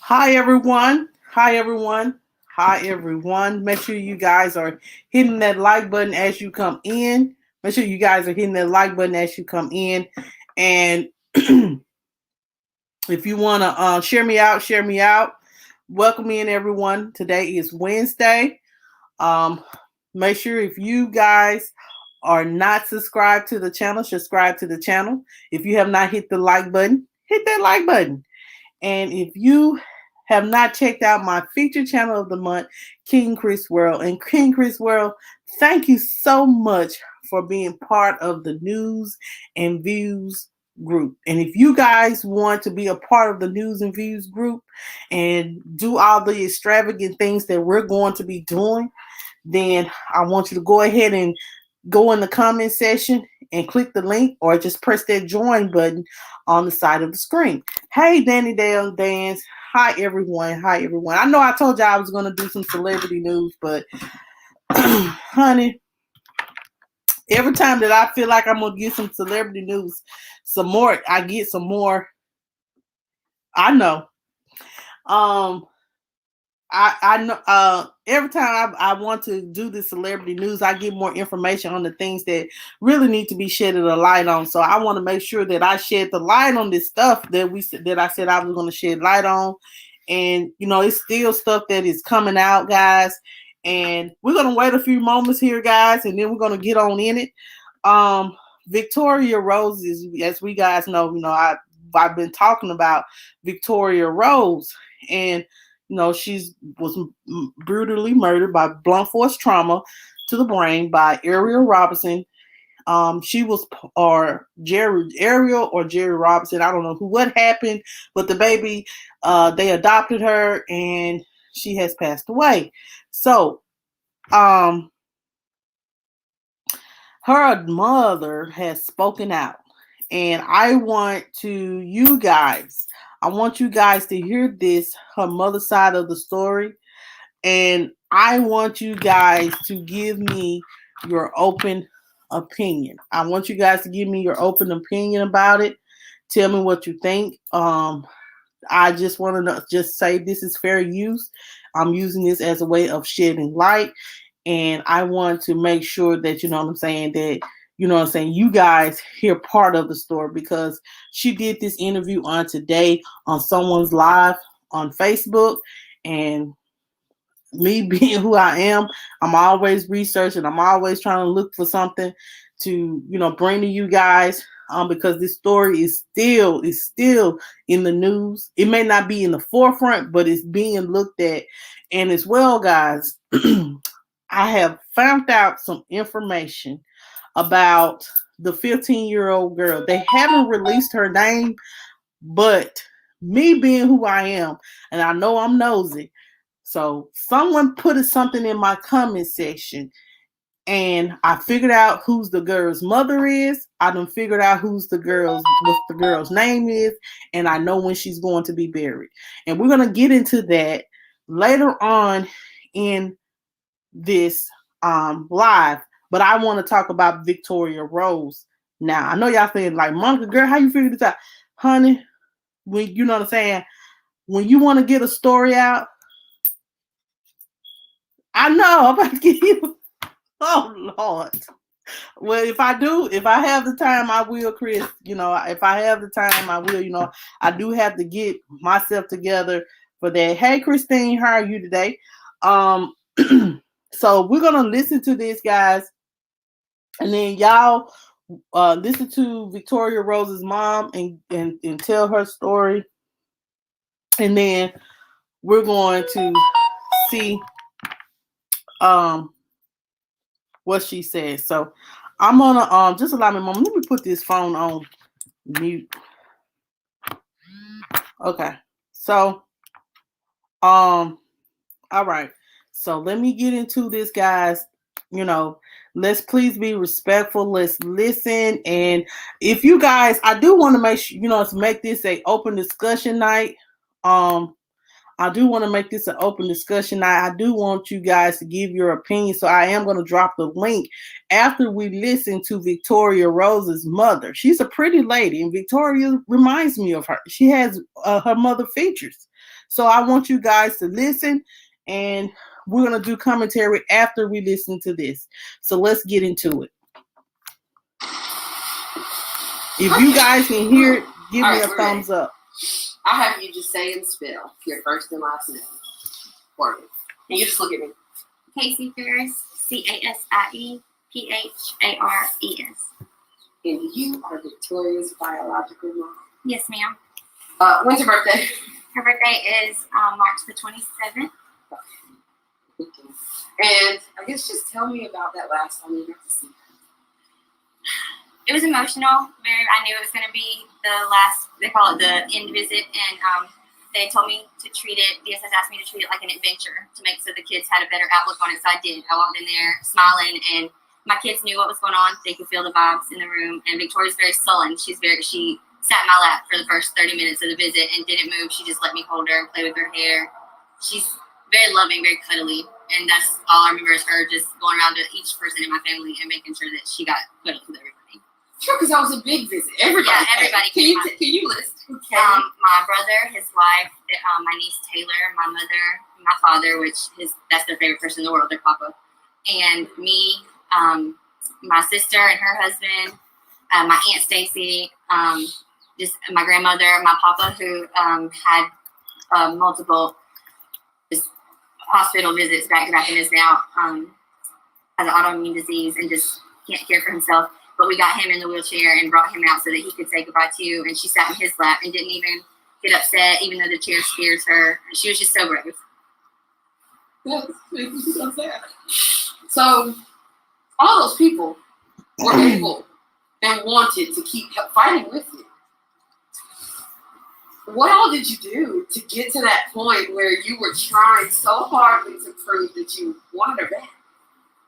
Hi everyone. Hi everyone. Hi everyone. Make sure you guys are hitting that like button as you come in. Make sure you guys are hitting that like button as you come in. And if you want to share me out, share me out. Welcome in everyone. Today is Wednesday. Um, Make sure if you guys are not subscribed to the channel, subscribe to the channel. If you have not hit the like button, hit that like button. And if you have not checked out my featured channel of the month, King Chris World, and King Chris World, thank you so much for being part of the news and views group. And if you guys want to be a part of the news and views group and do all the extravagant things that we're going to be doing, then I want you to go ahead and go in the comment section and click the link or just press that join button on the side of the screen. Hey, Danny Dale Dance. Hi, everyone. Hi, everyone. I know I told you I was going to do some celebrity news, but honey, every time that I feel like I'm going to get some celebrity news, some more, I get some more. I know. Um, I know every time I want to do the celebrity news, I get more information on the things that really need to be shedded a light on. So I want to make sure that I shed the light on this stuff that I said I was going to shed light on. And it's still stuff that is coming out, guys. And we're gonna wait a few moments here, guys, and then we're gonna get on in it. Victoria Rose is, as we guys know, I've been talking about Victoria Rose, and she was brutally murdered by blunt force trauma to the brain by Ariel Robinson. She was, or Ariel or Jerry Robinson. I don't know what happened, but the baby, they adopted her, and she has passed away. So, her mother has spoken out, and I want you guys to hear this, her mother's side of the story, and I want you guys to give me your open opinion. I want you guys to give me your open opinion about it. Tell me what you think. I just want to just say this is fair use. I'm using this as a way of shedding light, and I want to make sure that you guys hear part of the story, because she did this interview on today on someone's live on Facebook, and me being who I am, I'm always researching. I'm always trying to look for something to, bring to you guys. Because this story is still in the news. It may not be in the forefront, but it's being looked at. And as well, guys, I have found out some information about the 15-year-old girl. They haven't released her name, but me being who I am, and I know I'm nosy, so someone put something in my comment section, and I figured out who's the girl's mother is. I done figured out what the girl's name is, and I know when she's going to be buried. And we're gonna get into that later on in this live. But I want to talk about Victoria Rose now. I know y'all saying, like, Monica, girl, how you figure this out? Honey, when you know what I'm saying, when you want to get a story out, I know I'm about to give you. Oh Lord. Well, if I have the time, I will, Chris. If I have the time, I will. I do have to get myself together for that. Hey, Christine, how are you today? So we're gonna listen to this, guys, and then y'all listen to Victoria Rose's mom and tell her story, and then we're going to see what she says. So I'm gonna just allow me a moment. Let me put this phone on mute. Okay. So all right. So let me get into this, guys. Let's please be respectful. Let's listen. And if you guys, I do want to make sure, to make this a open discussion night. I do want to make this an open discussion. I do want you guys to give your opinion. So I am going to drop the link after we listen to Victoria Rose's mother. She's a pretty lady, and Victoria reminds me of her. She has her mother features. So I want you guys to listen, and we're going to do commentary after we listen to this. So let's get into it. If you guys can hear it, give me a thumbs up. I'll have you just say and spell your first and last name for me. And you just look at me. Casey Ferris, CASIE PHARES. And you are Victoria's biological mom. Yes, ma'am. When's her birthday? Her birthday is March the 27th. And I guess just tell me about that last time you got to see her. It was emotional. I knew it was going to be the last, they call it the end visit, and they told me to treat it, DSS asked me to treat it like an adventure to make so the kids had a better outlook on it, so I did. I walked in there smiling, and my kids knew what was going on. They could feel the vibes in the room, and Victoria's very sullen. She sat in my lap for the first 30 minutes of the visit and didn't move. She just let me hold her and play with her hair. She's very loving, very cuddly, and that's all I remember is her just going around to each person in my family and making sure that she got cuddled with everybody. Sure, because that was a big visit. Everybody. Yeah, everybody. Can you list? Okay. My brother, his wife, my niece Taylor, my mother, my father, that's their favorite person in the world, their papa, and me, my sister and her husband, my Aunt Stacy, just my grandmother, my papa, who had multiple just hospital visits back to back and is now has an autoimmune disease and just can't care for himself. But we got him in the wheelchair and brought him out so that he could say goodbye to you. And she sat in his lap and didn't even get upset, even though the chair scares her. She was just so brave. That makes me so sad. So all those people were able and wanted to keep fighting with you. What all did you do to get to that point where you were trying so hard to prove that you wanted her back?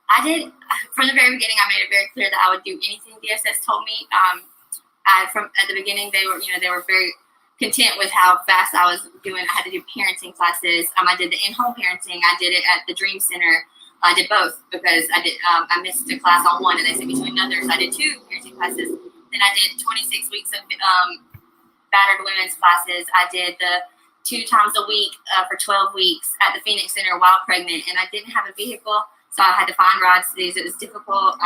I did. From the very beginning, I made it very clear that I would do anything DSS told me. From at the beginning, they were very content with how fast I was doing. I had to do parenting classes. I did the in-home parenting. I did it at the Dream Center. I did both because I missed a class on one and they sent me to another. So I did 2 parenting classes. Then I did 26 weeks of battered women's classes. I did the 2 times a week for 12 weeks at the Phoenix Center while pregnant, and I didn't have a vehicle. So I had to find rides to these. It was difficult.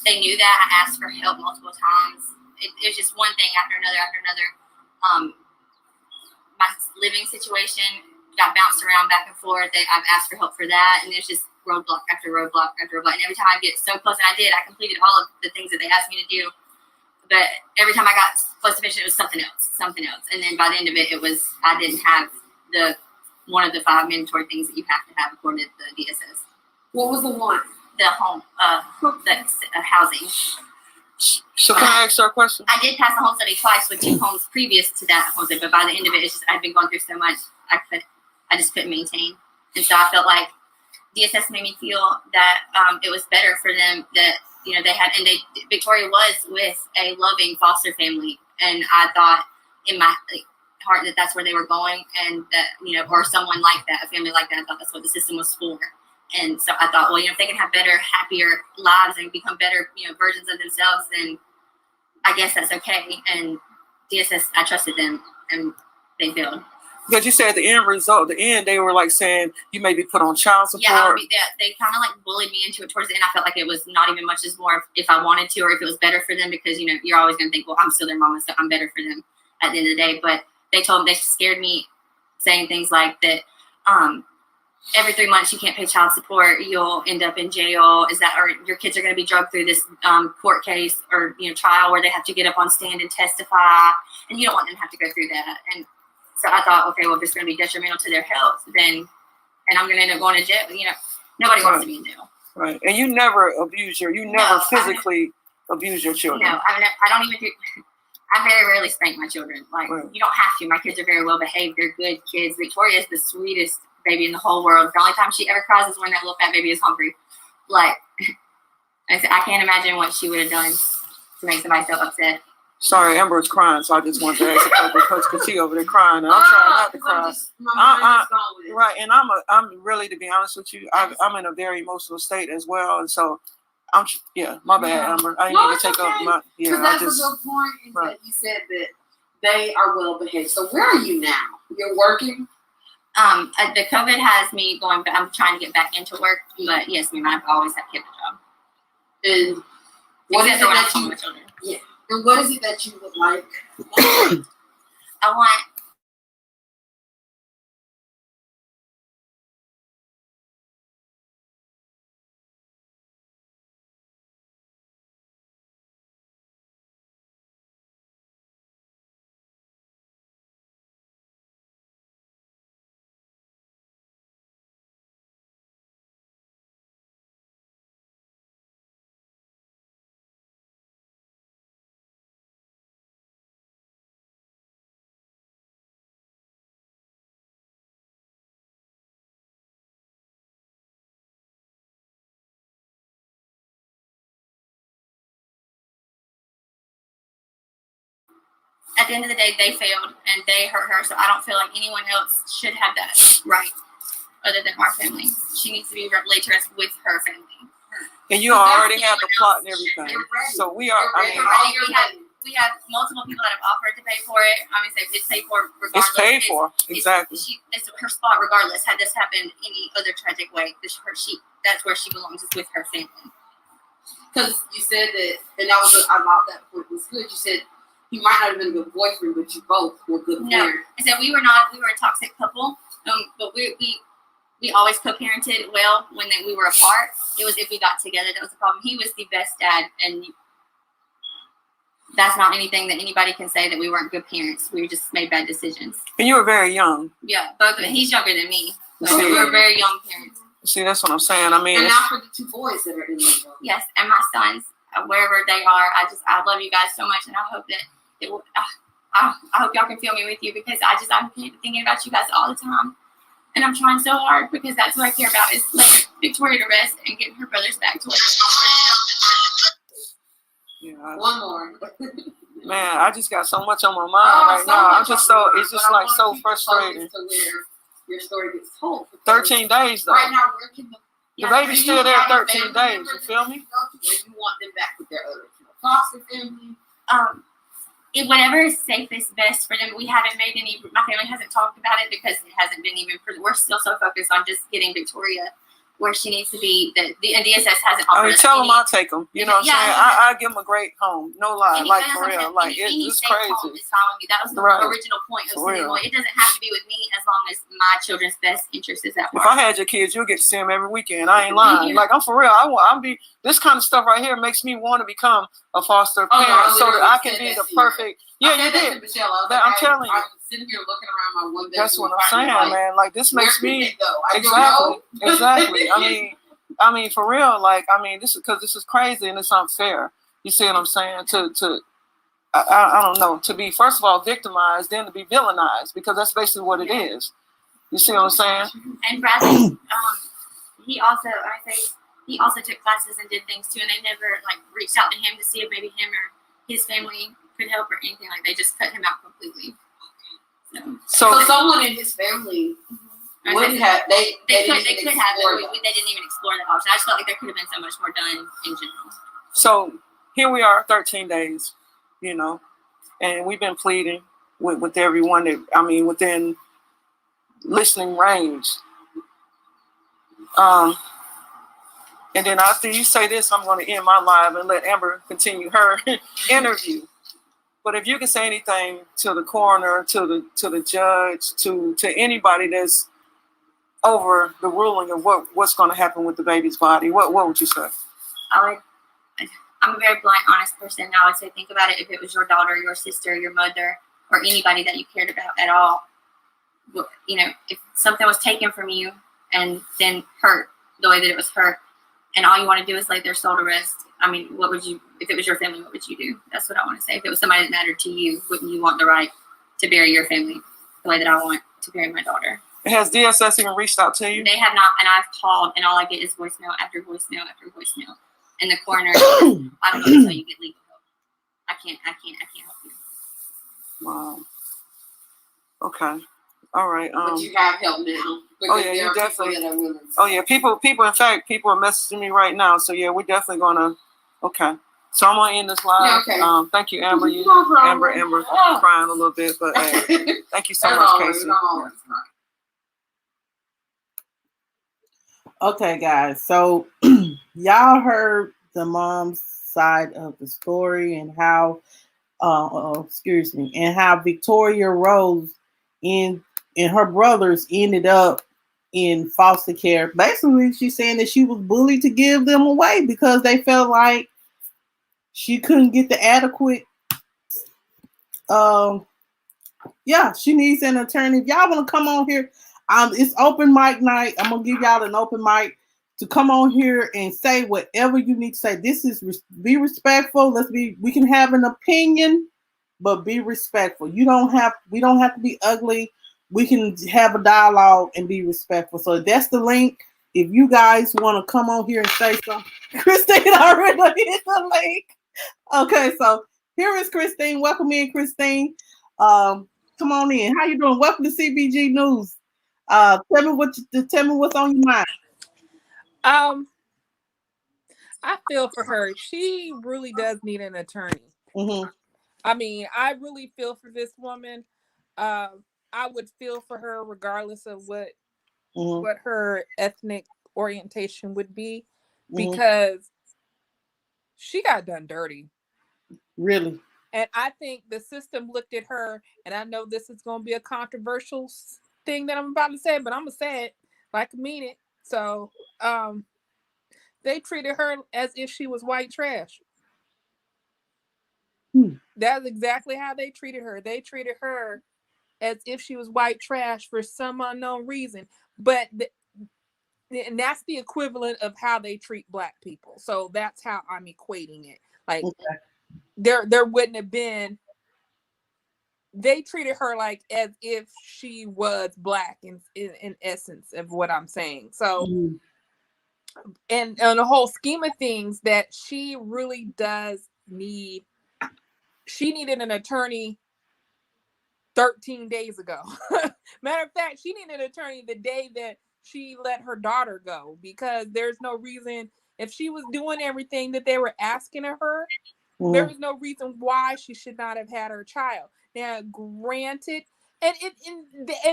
They knew that. I asked for help multiple times. It was just one thing after another. My living situation got bounced around back and forth. I've asked for help for that, and it's just roadblock after roadblock after roadblock. And every time I get so close, and I completed all of the things that they asked me to do. But every time I got close to finishing, it was something else. And then by the end of it, I didn't have one of the 5 mandatory things that you have to have according to the DSS. What was the one? The home, housing. So can I ask her a question? I did pass the home study twice with 2 homes previous to that home study, but by the end of it, I'd been going through so much, I just couldn't maintain. And so I felt like DSS made me feel that it was better for them that, Victoria was with a loving foster family. And I thought in my heart that that's where they were going, and that, or someone like that, a family like that, I thought that's what the system was for. And so I thought, well, if they can have better, happier lives and become better, versions of themselves, then I guess that's okay. And DSS, I trusted them, and they failed. Because you said the end, they were like saying you may be put on child support. Yeah, they kind of like bullied me into it towards the end. I felt like it was not even much as more if I wanted to or if it was better for them, because, you're always going to think, well, I'm still their mama, so I'm better for them at the end of the day. But they scared me, saying things like that, every 3 months you can't pay child support, you'll end up in jail. Or your kids are going to be drugged through this court case or trial where they have to get up on stand and testify, and you don't want them to have to go through that. And so I thought, okay, well, if it's going to be detrimental to their health, and I'm going to end up going to jail. Nobody wants to be in jail. Right, and you never abuse physically abuse your children. No, I don't even do. I very rarely spank my children. Like, right. You don't have to. My kids are very well behaved. They're good kids. Victoria is the sweetest baby in the whole world. The only time she ever cries is when that little fat baby is hungry. Like, I can't imagine what she would have done to make somebody so upset. Sorry, Amber is crying, so I just wanted to ask her because she's over there crying, and I'm trying not to cry. Right, and I'm really, to be honest with you, I'm in a very emotional state as well, and so my bad, Amber. I didn't need to take up my Because that's a good point. Is that you said that they are well behaved. So where are you now? You're working. The COVID has me going, but I'm trying to get back into work. But yes, me and I've always had kept a job. And what is it that you? Yeah. And what is it that you would like? I want. At the end of the day, they failed and they hurt her, so I don't feel like anyone else should have that right other than our family. She needs to be laid to rest with her family. And you already have the plot and everything. So we are, We have multiple people that have offered to pay for it. I mean, it's paid for regardless. It's paid for, exactly. It's her spot regardless. Had this happened any other tragic way, that's where she belongs, is with her family. Because you said that, and that was, I thought that point was good. You said he might not have been a good boyfriend, but you both were good parents. No, I said we were a toxic couple, but we always co-parented well when we were apart. It was if we got together that was the problem. He was the best dad, and that's not anything that anybody can say that we weren't good parents. We just made bad decisions. And you were very young. Yeah, both of them. He's younger than me. So we were very young parents. See, that's what I'm saying. I mean, and now for the two boys that are in the world. Yes, and my sons, wherever they are, I love you guys so much, and I hope that it will. I hope y'all can feel me with you, because I'm thinking about you guys all the time, and I'm trying so hard because that's what I care about, is letting Victoria to rest and getting her brothers back to work. Yeah. One more. Man, I just got so much on my mind right now. I'm just so, it's just like so frustrating. To where your story gets told. 13 days though. Right now, where can the baby's still there 13 days, you feel me? You want them back with their other foster family? Whatever is safest, best for them. We haven't made any, my family hasn't talked about it because it hasn't been even, we're still so focused on just getting Victoria where she needs to be. And DSS hasn't offered. I mean, tell them I'll take them. You know what I'm saying? I give them a great home. No lie. Like, for real. Like, it's crazy. Home is fine with me. That was the original point of saying, well, it doesn't have to be with me as long as my children's best interest is at heart. If I had your kids, you'll get to see them every weekend. I ain't lying. Like, I'm for real. I'm this kind of stuff right here makes me want to become a foster parent so that I can be the perfect. Yeah, you did. I'm telling you. I'm sitting here looking around my one bedroom. That's what I'm saying, man. Like, this makes me exactly. I mean, for real. Like, I mean, this is crazy and it's unfair. You see what I'm saying? I don't know. To be, first of all, victimized, then to be villainized, because that's basically what it is. You see what I'm saying? And Bradley, he also took classes and did things too, and they never like reached out to him to see if maybe him or his family could help or anything. Like, they just cut him out completely. So someone in his family wouldn't have. They could have, but they didn't even explore that option. I just felt like there could have been so much more done in general. So here we are, 13 days, you know, and we've been pleading with everyone that, I mean, within listening range. And then after you say this, I'm going to end my live and let Amber continue her interview. But if you can say anything to the coroner, to the judge, to anybody that's over the ruling of what's going to happen with the baby's body, what would you say? I'm a very blunt, honest person. I would say, think about it. If it was your daughter, your sister, your mother, or anybody that you cared about at all, you know, if something was taken from you and then hurt the way that it was hurt, and all you want to do is lay their soul to rest, I mean, what would you, if it was your family, what would you do? That's what I want to say. If it was somebody that mattered to you, wouldn't you want the right to bury your family the way that I want to bury my daughter? Has DSS even reached out to you? They have not, and I've called, and all I get is voicemail after voicemail after voicemail. And the coroner says, I don't know until you get legal help. I can't help you. Wow. Okay. All right. But you have help now. Oh yeah, you definitely. Oh yeah, people. In fact, people are messaging me right now. So yeah, we're definitely gonna. Okay. So I'm gonna end this live. Yeah, okay. Thank you, Amber. Amber, crying a little bit, but thank you so much, Casey. Okay, guys. So y'all heard the mom's side of the story and how, excuse me, and how Victoria Rose and her brothers ended up in foster care. Basically, she's saying that she was bullied to give them away because they felt like she couldn't get the adequate. Um, yeah, she needs an attorney. If y'all want to come on here, it's open mic night. I'm gonna give y'all an open mic to come on here and say whatever you need to say. This is be respectful. We can have an opinion, but be respectful. We don't have to be ugly. We can have a dialogue and be respectful. So that's the link. If you guys want to come on here and say something, Christine already hit the link. Okay, so here is Christine. Welcome in, Christine. Come on in. How you doing? Welcome to CBG News. Tell me what's on your mind. I feel for her. She really does need an attorney. Mm-hmm. I mean, I really feel for this woman. I would feel for her regardless of what her ethnic orientation would be, because she got done dirty. Really? And I think the system looked at her, and I know this is going to be a controversial thing that I'm about to say, but I'm going to say it like I mean it. So, they treated her as if she was white trash. That's exactly how they treated her. They treated her as if she was white trash for some unknown reason. But and that's the equivalent of how they treat Black people. So that's how I'm equating it. Like, there wouldn't have been. They treated her like as if she was Black in essence of what I'm saying. So, and on the whole scheme of things, that she really does need. She needed an attorney 13 days ago. Matter of fact, she needed an attorney the day that she let her daughter go, because there's no reason, if she was doing everything that they were asking of her, there was no reason why she should not have had her child. Now, granted, and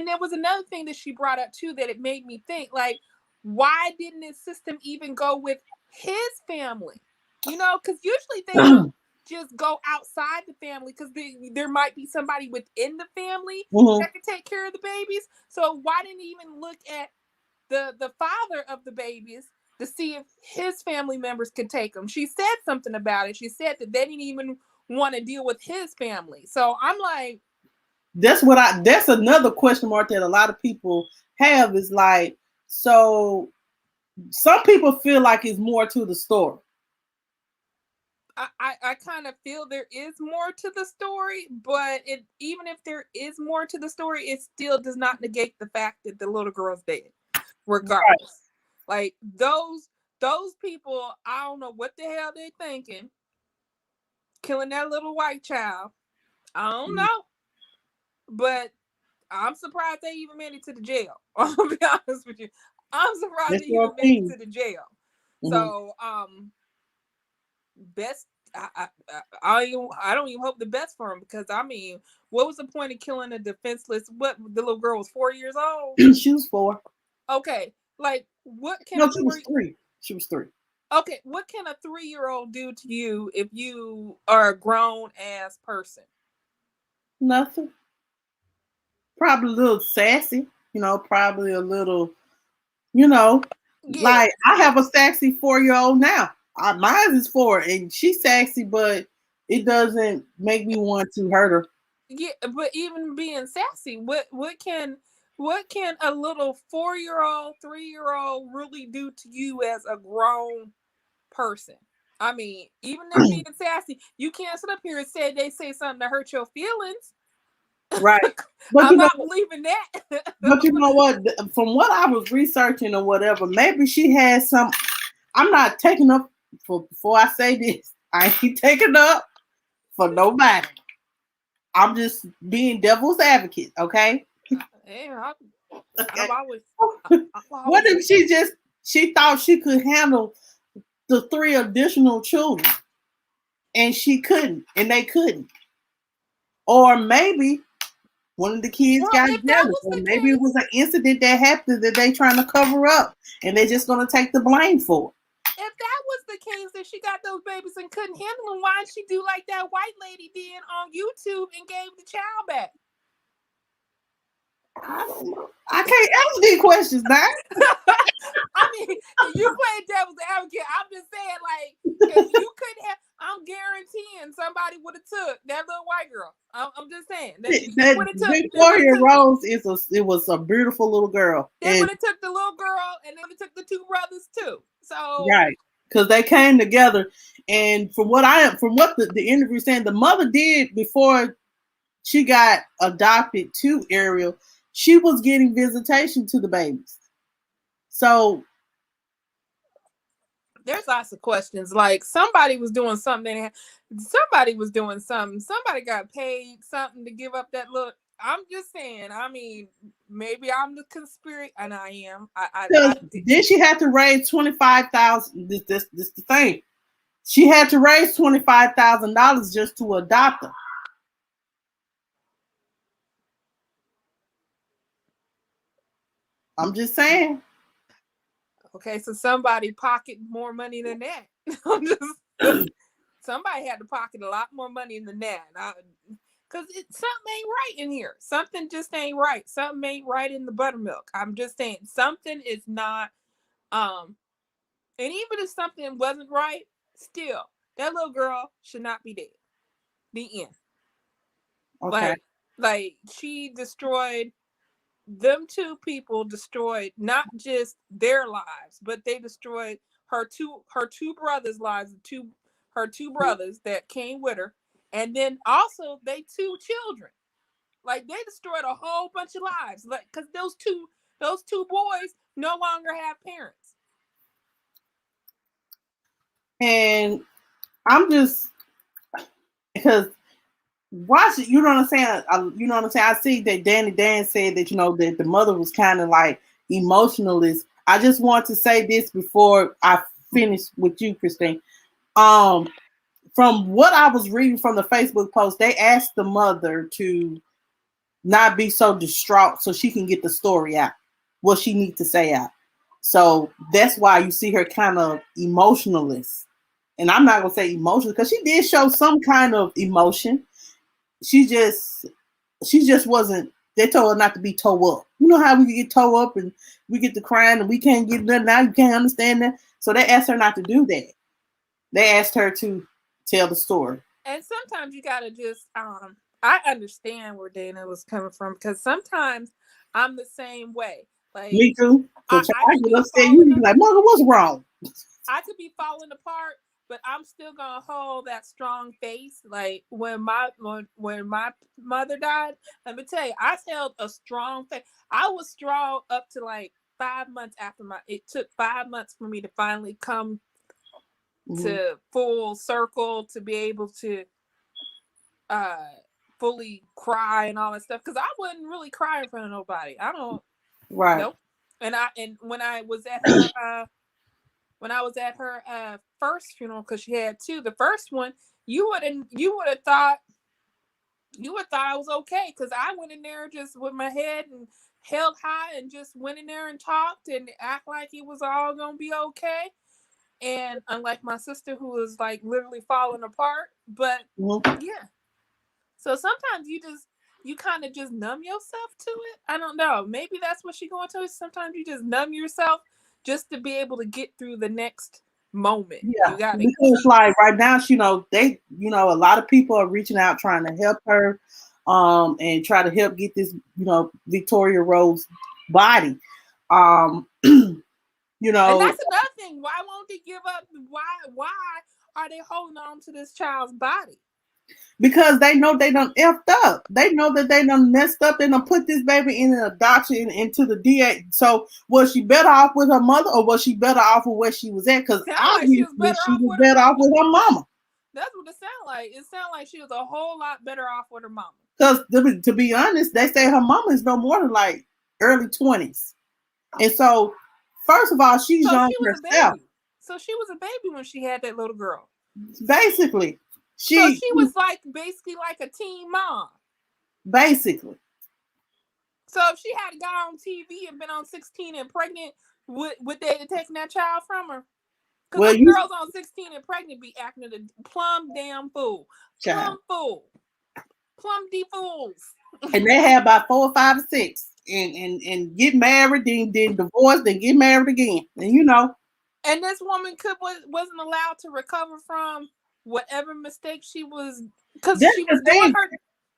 there was another thing that she brought up too, that it made me think, like, why didn't the system even go with his family? You know, because usually they just go outside the family, because there might be somebody within the family that can take care of the babies. So why didn't he even look at the father of the babies to see if his family members could take them? She said something about it. She said that they didn't even want to deal with his family. So I'm like, that's another question mark that a lot of people have, is like, so some people feel like it's more to the story. I kind of feel there is more to the story, but even if there is more to the story, it still does not negate the fact that the little girl's dead, regardless. Right. Like, those people, I don't know what the hell they're thinking, killing that little white child. I don't know, but I'm surprised they even made it to the jail. I'll be honest with you. I'm surprised they even made it to the jail. So, best. I don't even hope the best for him, because I mean, what was the point of killing a defenseless? What, the little girl was 4 years old? She was 4. Okay, like, what can she was 3. She was 3. Okay, what can a 3-year-old do to you if you are a grown ass person? Nothing. Probably a little sassy, probably a little, like, I have a sassy 4-year-old now. Mine is 4 and she's sassy, but it doesn't make me want to hurt her. Yeah, but even being sassy, what can a little 4-year-old, 3-year-old really do to you as a grown person? I mean, even them being sassy, you can't sit up here and say they say something to hurt your feelings. Right. But I'm not believing that. But you know what? From what I was researching or whatever, maybe she has some. I'm not taking up before I say this. I ain't taking up for nobody. I'm just being devil's advocate, okay? Yeah, okay. What if she thought she could handle the 3 additional children and she couldn't, and they couldn't? Or maybe One of the kids Well, got if that jealous, was or the maybe it case, was an incident that happened that they trying to cover up, and they're just gonna take the blame for it. if that was the case, that she got those babies and couldn't handle them, why did she do like that white lady did on YouTube and gave the child back? I don't know. I can't answer these questions now. I mean, you play devil's advocate. I'm just saying, like, if you couldn't have, I'm guaranteeing somebody would have took that little white girl. I'm just saying that That would have took. Victoria Rose it was a beautiful little girl. They would have took the little girl, and they would have took the two brothers too. So right, because they came together, and from what the interview saying, the mother did before she got adopted to Ariel, she was getting visitation to the babies. So there's lots of questions. Like somebody was doing something. Somebody was doing something. Somebody got paid something to give up that look. I'm just saying. I mean, maybe I'm the conspiracy, and I am. Then she had to raise $25,000. This the thing. She had to raise $25,000 just to adopt her. I'm just saying. Okay, so somebody pocketed more money than that. Somebody had to pocket a lot more money than that. Because something ain't right in here. Something just ain't right. Something ain't right in the buttermilk. I'm just saying something is not. And even if something wasn't right, still that little girl should not be dead. The end. Okay. Like she destroyed. Them two people destroyed not just their lives, but they destroyed her two brothers' lives, her two brothers that came with her, and then also they two children. Like they destroyed a whole bunch of lives, like because those two boys no longer have parents. And I'm just because watch it, you know what I'm saying? You know what I'm saying? I see that Danny Dan said that, that the mother was kind of like emotionalist. I just want to say this before I finish with you, Christine. From what I was reading from the Facebook post, they asked the mother to not be so distraught so she can get the story out, what she needs to say out. So that's why you see her kind of emotionalist. And I'm not going to say emotional because she did show some kind of emotion. She just wasn't. They told her not to be toe up. You know how we get toe up and we get to crying and we can't get nothing out. You can't understand that. So they asked her not to do that. They asked her to tell the story. And sometimes you gotta just I understand where Dana was coming from because sometimes I'm the same way. Like me too. I get upset. You be like, Mother, what's wrong? I could be falling apart, but I'm still gonna hold that strong face. Like when my mother died, let me tell you, I held a strong face. I was strong up to like 5 months after it took 5 months for me to finally come to full circle to be able to fully cry and all that stuff. Cause I wouldn't really cry in front of nobody. I don't nope. And when I was at her first funeral, because she had two. The first one, you would have thought I was okay, because I went in there just with my head and held high and just went in there and talked and act like it was all gonna be okay. And unlike my sister, who was like literally falling apart, but yeah. So sometimes you kind of just numb yourself to it. I don't know. Maybe that's what she's going to. Sometimes you just numb yourself just to be able to get through the next moment. Yeah, because like right now, a lot of people are reaching out trying to help her, and try to help get this, Victoria Rose body. And that's another thing. Why won't they give up? Why are they holding on to this child's body? Because they know they done effed up. They know that they done messed up. They done put this baby in an adoption into the DA. So was she better off with her mother, or was she better off with where she was at? Because obviously she was better off with her mama. That's what it sounded like. It sounded like she was a whole lot better off with her mama. Because to be honest, they say her mama is no more than like early 20s. And so, first of all, she's young herself. So she was a baby when she had that little girl. Basically. So she was basically like a teen mom. Basically. So if she had got on TV and been on 16 and pregnant, would they have taken that child from her? Because those girls on 16 and pregnant be acting a plumb damn fool. Child. Plumb D fools. And they have about 4 or 5 or 6. And get married, then divorce, then get married again. And you know. And this woman wasn't allowed to recover from whatever mistake she was, because she was doing her.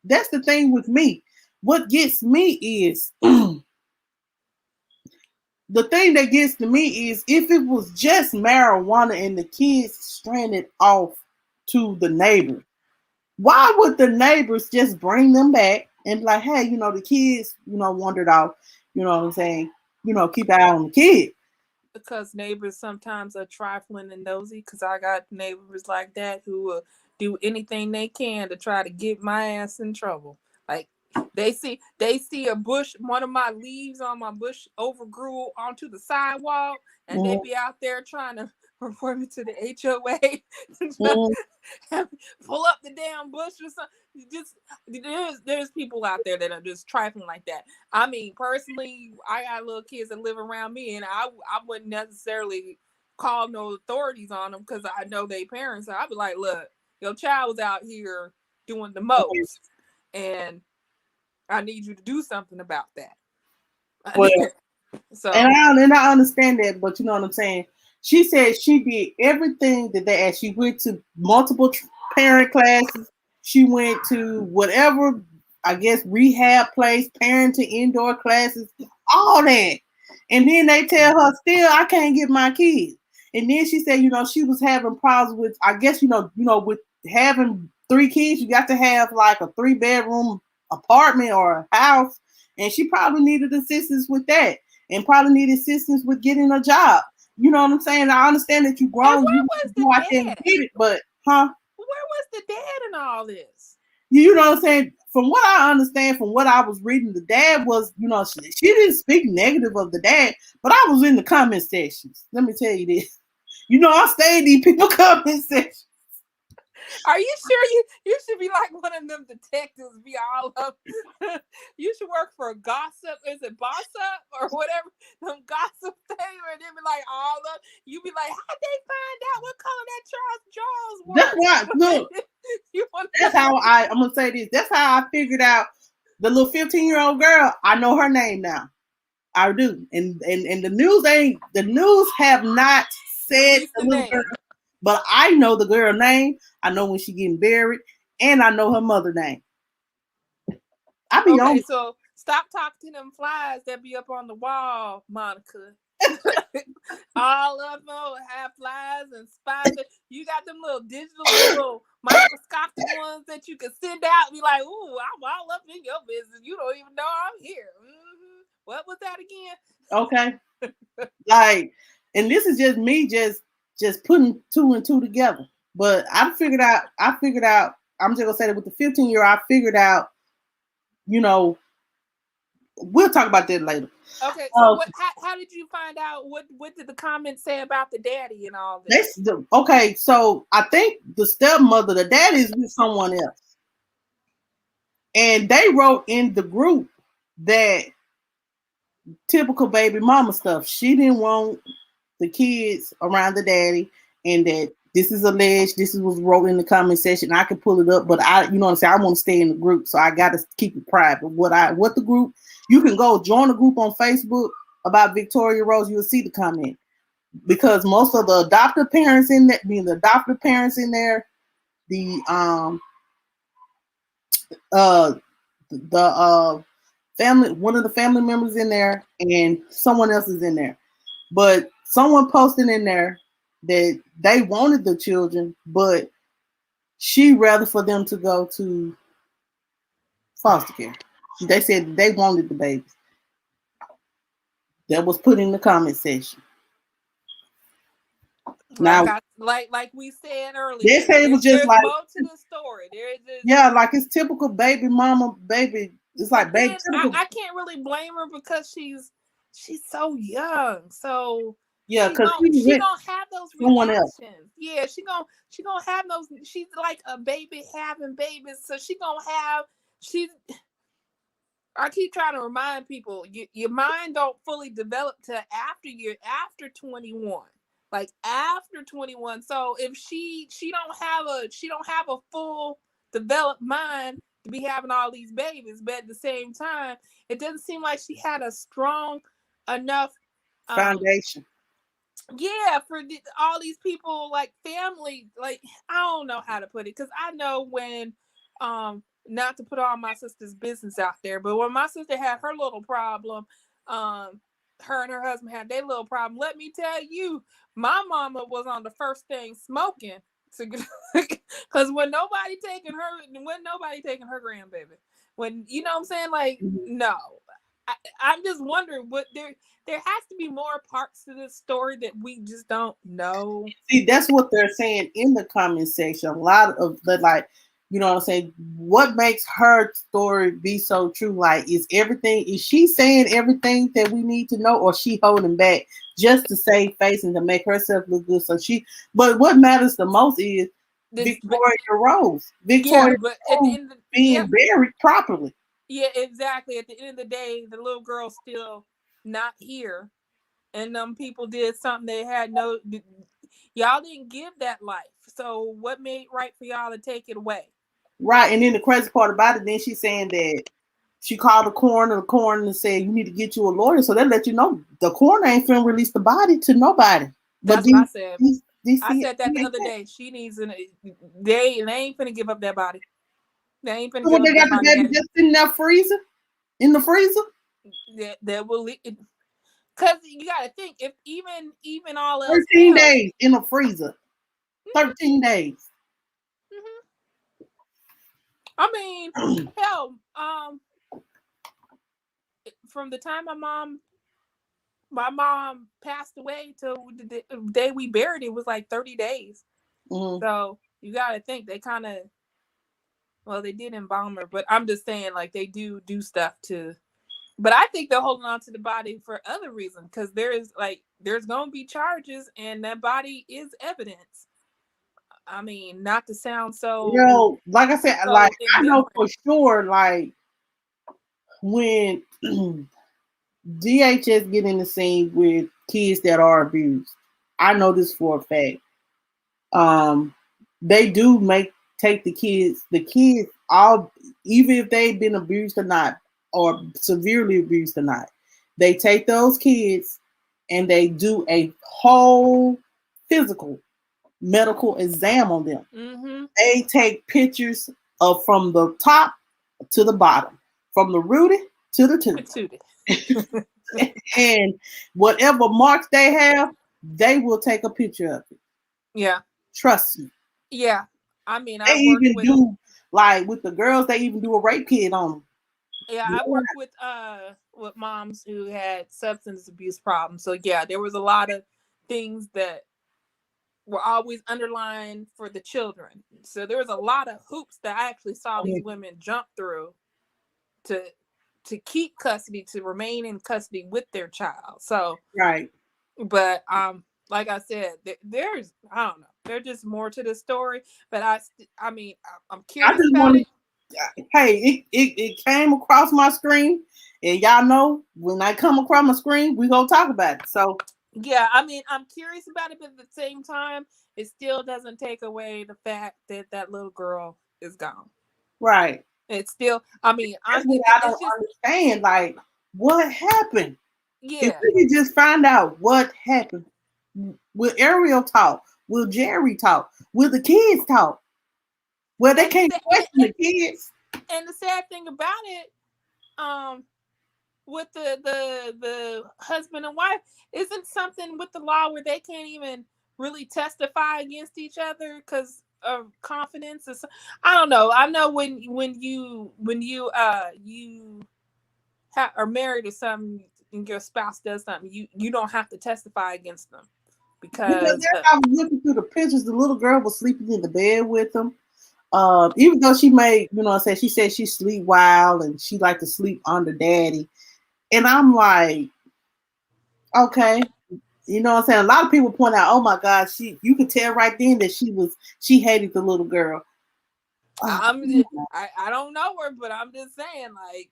That's the thing with me. What gets me is the thing that gets to me is if it was just marijuana and the kids stranded off to the neighbors, why would the neighbors just bring them back and be like, hey, you know, the kids, you know, wandered off, you know what I'm saying? You know, keep an eye on the kid. Because neighbors sometimes are trifling and nosy, because I got neighbors like that who will do anything they can to try to get my ass in trouble. Like they see a bush, one of my leaves on my bush overgrew onto the sidewalk, and they be out there trying to report me to the HOA. Pull up the damn bush or something. Just there's people out there that are just trifling like that. I mean, personally, I got little kids that live around me, and I wouldn't necessarily call no authorities on them because I know they parents. So I'd be like, look, your child was out here doing the most, and I need you to do something about that. Well, so and I understand that, but you know what I'm saying. She said she did everything that they asked. She went to multiple parent classes. She went to whatever, I guess, rehab place, parenting indoor classes, all that. And then they tell her, still, I can't get my kids. And then she said, you know, she was having problems with, I guess, you know, with having 3 kids, you got to have like a 3-bedroom apartment or a house. And she probably needed assistance with that, and probably needed assistance with getting a job. You know what I'm saying? I understand that you grown, you go out there and get it, but where was the dad in all this? You know what I'm saying? From what I understand, from what I was reading, the dad was, you know, she didn't speak negative of the dad, but I was in the comment sections. Let me tell you this. You know, I stay in these people comment sections. Are you sure you should be like one of them detectives, be all up? You should work for a gossip. Is it Boss Up or whatever? Them gossip thing where they be like all up. You be like, how'd they find out what color that Charles was? That's why, look, that's how I'm going to say this. That's how I figured out the little 15-year-old girl. I know her name now. I do. And the news have not said the little girl. But I know the girl name. I know when she getting buried, and I know her mother name. I be on. So stop talking to them flies that be up on the wall, Monica. All of them have flies and spiders. You got them little digital, little microscopic ones that you can send out and be like, ooh, I'm all up in your business. You don't even know I'm here. Mm-hmm. What was that again? Okay. Like, and this is just me just putting 2 and 2 together. But I figured out, I'm just gonna say that with the 15-year-old, I figured out, you know, we'll talk about that later. Okay, so how did you find out? What did the comments say about the daddy and all this? Okay, so I think the stepmother, the daddy is with someone else. And they wrote in the group that typical baby mama stuff. She didn't want the kids around the daddy, and that this is alleged. This is what's wrote in the comment section. I can pull it up, but you know what I'm saying, I want to stay in the group, so I got to keep it private. What the group? You can go join the group on Facebook about Victoria Rose. You'll see the comment, because most of the adoptive parents in there, the family, one of the family members in there, and someone else is in there. But someone posted in there that they wanted the children, but she rather for them to go to foster care. They said they wanted the babies. That was put in the comment section. Now, like we said earlier, they said it was just like more to the story. Like it's typical baby mama, baby. It's like baby. I can't really blame her because she's so young. So yeah, because she gonna have those reactions. Yeah, she gonna have those. She's like a baby having babies, so she gonna have I keep trying to remind people, your mind don't fully develop till after 21. Like after 21. So if she don't have a full developed mind to be having all these babies, but at the same time, it doesn't seem like she had a strong enough foundation. Yeah, for all these people, like family, like I don't know how to put it, because I know when not to put all my sister's business out there, but when my sister had her little problem, her and her husband had their little problem. Let me tell you, my mama was on the first thing smoking, because when nobody taking her grandbaby, when you know what I'm saying, like no. I'm just wondering what there has to be more parts to this story that we just don't know. See, that's what they're saying in the comment section. A lot of the like, you know what I'm saying? What makes her story be so true? Like, is she saying everything that we need to know, or she holding back just to save face and to make herself look good? But what matters the most is Victoria Rose. Victoria Rose being buried properly. Yeah, exactly. At the end of the day, the little girl's still not here. And people did something they had y'all didn't give that life. So what made right for y'all to take it away? Right. And then the crazy part about it, then she's saying that she called the coroner said, you need to get you a lawyer. So that let you know the coroner ain't finna release the body to nobody. That's what I said. I said that the other day. She needs they ain't finna give up that body. They ain't finna give up that body. They got the baby just in that freezer? In the freezer? That will, because you got to think, if even all else 13 days in the freezer. 13 days. Mm-hmm. I mean, hell, from the time my mom passed away till the day we buried it was like 30 days. Mm-hmm. So you got to think they kind of, well, they did embalm her, but I'm just saying, like, they do stuff to. But I think they're holding on to the body for other reasons, because there's going to be charges, and that body is evidence. I mean, not to sound so. Like I said, so like I know for sure, like when DHS get in the scene with kids that are abused, I know this for a fact. They do take the kids all, even if they've been abused or not, or severely abused or not, they take those kids and they do a whole physical medical exam on them. Mm-hmm. They take pictures of from the top to the bottom, from the rooty to the tootie. And whatever marks they have, they will take a picture of it. Yeah. Trust me. Yeah. I mean, they even do, like with the girls, they even do a rape kit on them. Yeah, I worked with moms who had substance abuse problems. So yeah, there was a lot of things that were always underlined for the children. So there was a lot of hoops that I actually saw these women jump through to keep custody, to remain in custody with their child. So right. But like I said, there's, I don't know, there's just more to the story. But I mean, I'm curious about it. Hey, it came across my screen, and y'all know when I come across my screen, we gonna talk about it. So yeah, I mean, I'm curious about it, but at the same time, it still doesn't take away the fact that little girl is gone. Right. It's still, I mean, I don't understand. Like, what happened? Yeah. If we could just find out what happened. Will Ariel talk? Will Jerry talk? Will the kids talk? Well, they can't question the kids. And the sad thing about it, with the husband and wife, isn't something with the law where they can't even really testify against each other because of confidence. I don't know. I know when you are married or something, and your spouse does something, you don't have to testify against them because I was looking through the pictures. The little girl was sleeping in the bed with them. Even though she made, she said she sleep wild and she like to sleep under daddy. And I'm like, okay. You know what I'm saying? A lot of people point out, oh my God, you could tell right then that she hated the little girl. I don't know her, but I'm just saying, like,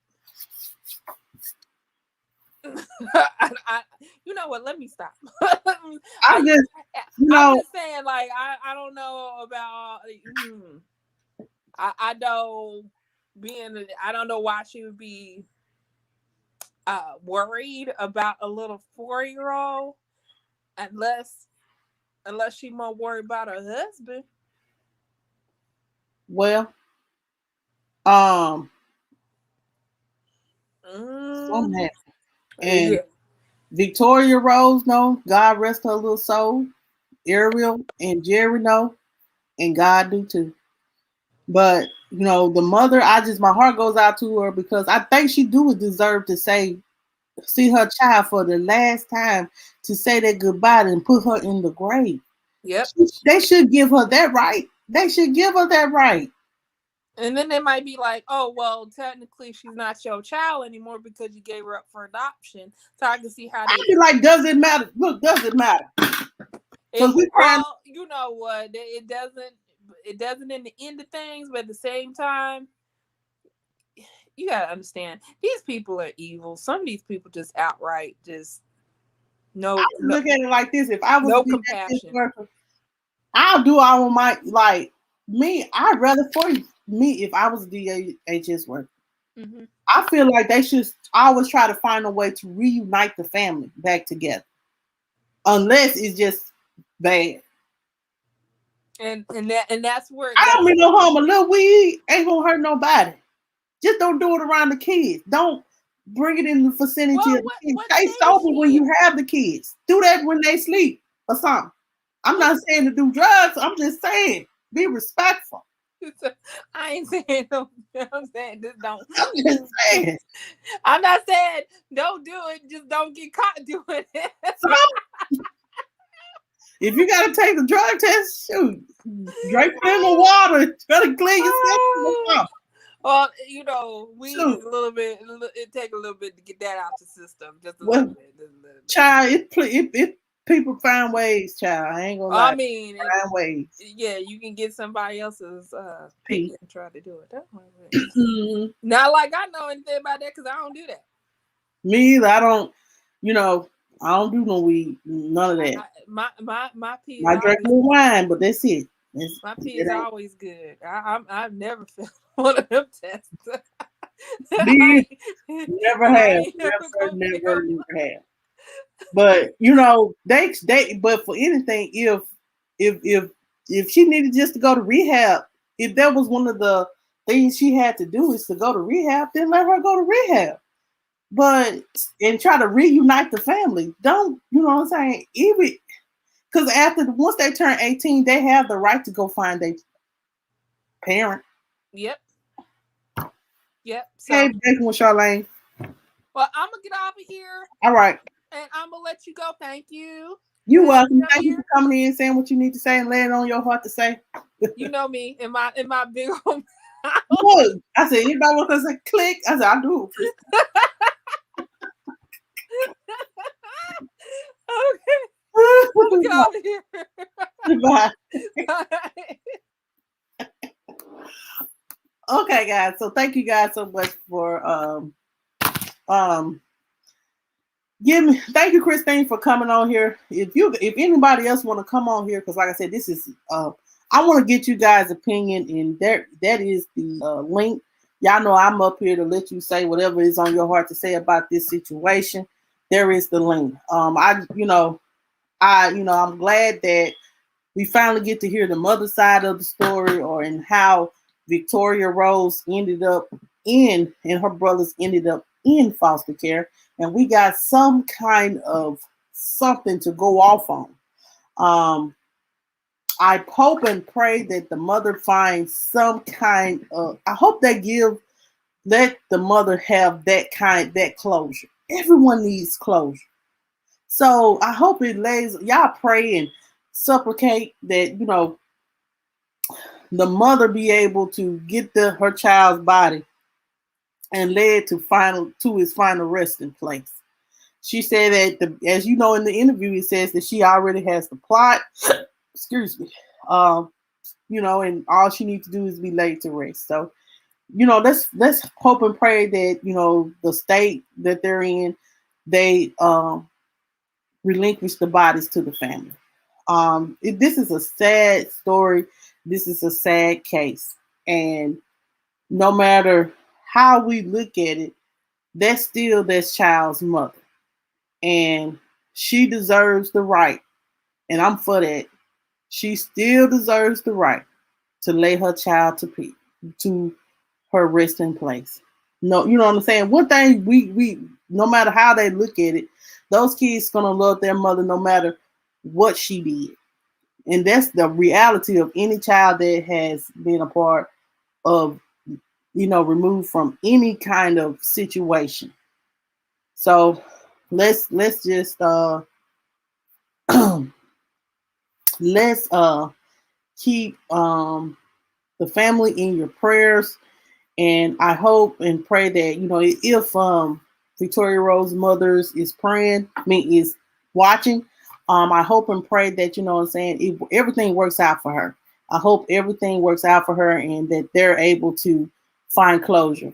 You know what? Let me stop. I'm just, you know, I'm just saying, like, I don't know about. I know I don't know why she would be worried about a little 4-year-old unless she more worried about her husband. well, something happened. And Yeah. Victoria Rose, no, God rest her little soul. Ariel and Jerry know, and God do too. But you know, the mother, my heart goes out to her because I think she do deserve to see her child for the last time, to say that goodbye and put her in the grave. Yep. They should give her that right. They should give her that right. And then they might be like, oh, well, technically she's not your child anymore because you gave her up for adoption. So I can see how I'd be like, does it matter? Look, does it matter? You know what? It doesn't in the end of things, but at the same time, you gotta understand, these people are evil. Some of these people just outright just look at it like this. If I was no a compassion. worker, I'll do all of my, like me, I'd rather for me if I was a DHS worker. Mm-hmm. I feel like they should always try to find a way to reunite the family back together. Unless it's just bad. And that's where I don't mean no harm. A little weed ain't gonna hurt nobody. Just don't do it around the kids. Don't bring it in the vicinity of the kids. Stay sober when you have the kids. Do that when they sleep or something. I'm not saying to do drugs. I'm just saying be respectful. I ain't saying no. I'm saying just don't. I'm just saying. I'm not saying don't do it. Just don't get caught doing it. So, if you gotta take the drug test, shoot, drink in the water. Try to clean yourself. Well, you know, we a little bit. It take a little bit to get that out the system. Just a little bit. Child, it people find ways. Child, I ain't gonna lie. I mean, find ways. Yeah, you can get somebody else's pig and try to do it that way. Not like I know anything about that because I don't do that. Me either. I don't. You know, I don't do no weed. None of that. My pee. I drink more wine, but that's it. My pee is always good. I've never failed one of them tests. Never have. Never have. But you know, they but for anything, if she needed just to go to rehab, if that was one of the things she had to do is to go to rehab, then let her go to rehab. But and try to reunite the family. Don't, you know what I'm saying? Even because once they turn 18, they have the right to go find a parent. Yep. So, hey, back with Charlene. Well, I'm gonna get off of here. All right. And I'm gonna let you go. Thank you. You're welcome. Thank you for coming in, saying what you need to say, and laying on your heart to say. You know me in my big old Look, I said, anybody want to say click? I said, I do. Okay. I'm get out of here. Goodbye. Okay, guys. So thank you guys so much for thank you, Christine, for coming on here. If anybody else want to come on here, because like I said, this is I want to get you guys' opinion, and that is the link. Y'all know I'm up here to let you say whatever is on your heart to say about this situation. There is the link. I'm glad that we finally get to hear the mother side of the story, or in how Victoria Rose ended up and her brothers ended up in foster care, and we got some kind of something to go off on. I hope and pray that the mother finds some kind of, I hope they let the mother have that closure. Everyone needs closure. So I hope y'all pray and supplicate that, the mother be able to get her child's body and led to his final resting place. She said that, as you know, in the interview, it says that she already has the plot. Excuse me. And all she needs to do is be laid to rest. So let's hope and pray that the state that they're in, they relinquish the bodies to the family. This is a sad story. This is a sad case, and no matter how we look at it, that's still that child's mother, and she deserves the right. And I'm for that. She still deserves the right to lay her child to her resting place. No, you know what I'm saying? One thing we no matter how they look at it, those kids gonna love their mother no matter what she did. And that's the reality of any child that has been a part of, removed from any kind of situation. So let's just let's keep the family in your prayers. And I hope and pray that, if Victoria Rose Mothers is praying, is watching, I hope and pray that, if everything works out for her. I hope everything works out for her and that they're able to find closure,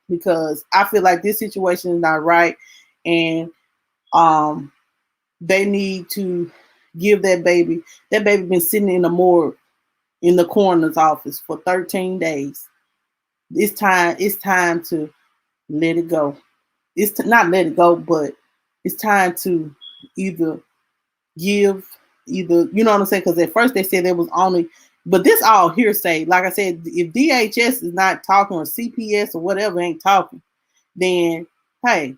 because I feel like this situation is not right. And they need to give that baby been sitting in the morgue in the coroner's office for 13 days. It's time to let it go. It's not let it go, but it's time to either you know what I'm saying? Because at first they said there was only, but this all hearsay. Like I said, if DHS is not talking or CPS or whatever ain't talking, then hey,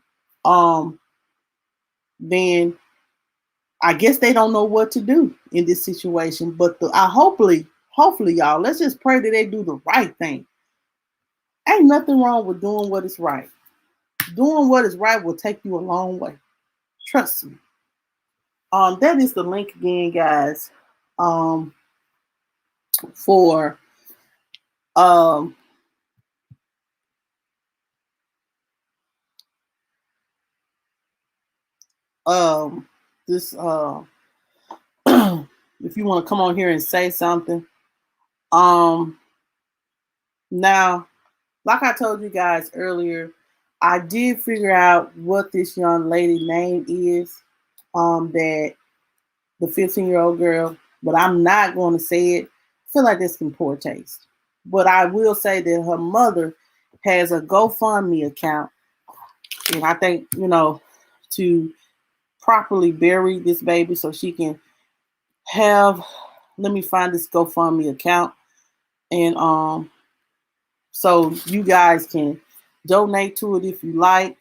then I guess they don't know what to do in this situation. But hopefully y'all, let's just pray that they do the right thing. Ain't nothing wrong with doing what is right. Doing what is right will take you a long way. Trust me. That is the link again, guys. For this if you want to come on here and say something. Now, like I told you guys earlier, I did figure out what this young lady name is. That the 15-year-old girl, but I'm not going to say it. I feel like that's in poor taste. But I will say that her mother has a GoFundMe account. And I think, to properly bury this baby so she can have, let me find this GoFundMe account. And so you guys can donate to it if you like.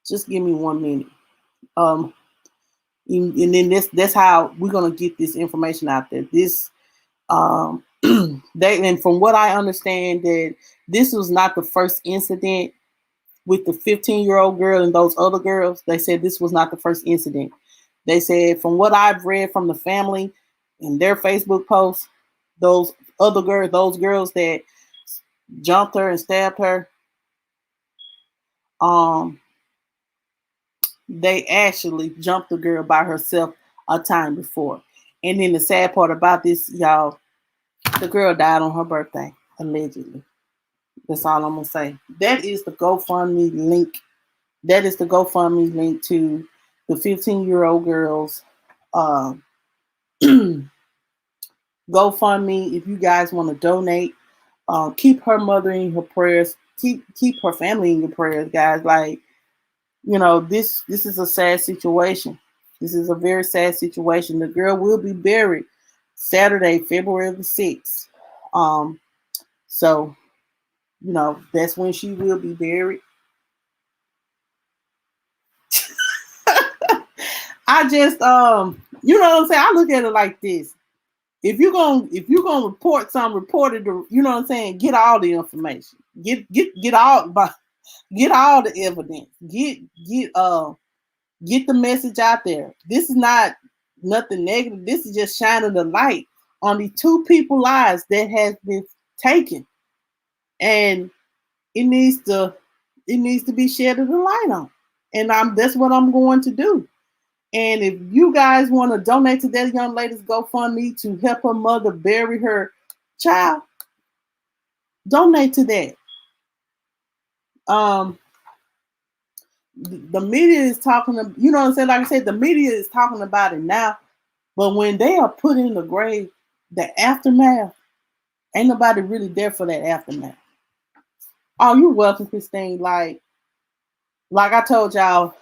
Just give me 1 minute. And then that's how we're gonna get this information out there. This and from what I understand, that this was not the first incident with the 15-year-old girl and those other girls. They said this was not the first incident. They said, from what I've read from the family in their Facebook posts, those girls that jumped her and stabbed her, they actually jumped the girl by herself a time before. And then the sad part about this, y'all, the girl died on her birthday, allegedly. That's all I'm going to say. That is the GoFundMe link. That is the GoFundMe link to the 15-year-old girl's GoFundMe. If you guys want to donate, keep her mother in your prayers. Keep her family in your prayers, guys. Like, this is a sad situation. This is a very sad situation. The girl will be buried Saturday, February the 6th. So, that's when she will be buried. I just, you know what I'm saying? I look at it like this. If you're gonna report something, report it to, you know what I'm saying? Get all the information. Get all the evidence. Get the message out there. This is not nothing negative. This is just shining the light on the 2 people's lives that has been taken, and it needs to be shedded a light on. And that's what I'm going to do. And if you guys want to donate to that young lady's GoFundMe to help her mother bury her child, Donate to that. The media is talking, you know what I'm saying? Like I said, the media is talking about it now, but when they are put in the grave, the aftermath, ain't nobody really there for that aftermath. Oh, you're welcome, Christine. Like I told y'all